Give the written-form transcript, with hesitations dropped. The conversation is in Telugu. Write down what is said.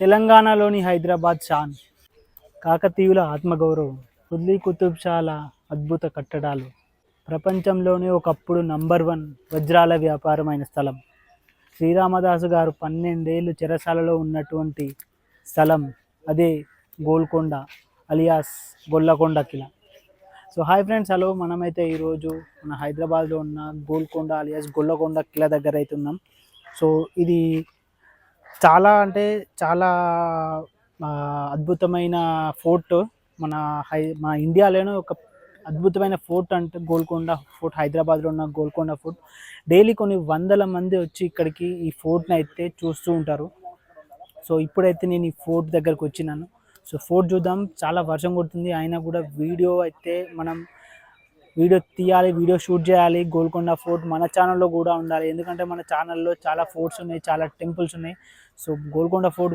తెలంగాణలోని హైదరాబాద్ షాన్, కాకతీయుల ఆత్మగౌరవం, ఢిల్లీ కుతుబ్ షాల అద్భుత కట్టడాలు, ప్రపంచంలోనే ఒకప్పుడు నంబర్ 1 వజ్రాల వ్యాపారమైన స్థలం, శ్రీరామదాసు గారు 12 ఏళ్ళు చెరసాలలో ఉన్నటువంటి స్థలం అదే గోల్కొండ అలియాస్ గొల్లకొండ కిలా. So hi friends, hello. మనమైతే ఈరోజు మన హైదరాబాద్లో ఉన్న గోల్కొండ అలియాస్ గొల్లకొండ కిలా దగ్గర అయితే ఉన్నాం. సో ఇది చాలా అంటే చాలా అద్భుతమైన ఫోర్ట్. మన ఇండియాలోనే ఒక అద్భుతమైన ఫోర్ట్ అంటే గోల్కొండ ఫోర్ట్, హైదరాబాద్లో ఉన్న గోల్కొండ ఫోర్ట్. డైలీ కొన్ని వందల మంది వచ్చి ఇక్కడికి ఈ ఫోర్ట్ని అయితే చూస్తూ ఉంటారు. సో ఇప్పుడైతే నేను ఈ ఫోర్ట్ దగ్గరకు వచ్చినాను. సో ఫోర్ట్ చూద్దాం. చాలా వర్షం కొడుతుంది, అయినా కూడా వీడియో తీయాలి, వీడియో షూట్ చేయాలి. గోల్కొండ ఫోర్ట్ మన ఛానల్లో కూడా ఉండాలి, ఎందుకంటే మన ఛానల్లో చాలా ఫోర్ట్స్ ఉన్నాయి, చాలా టెంపుల్స్ ఉన్నాయి. So Golconda fort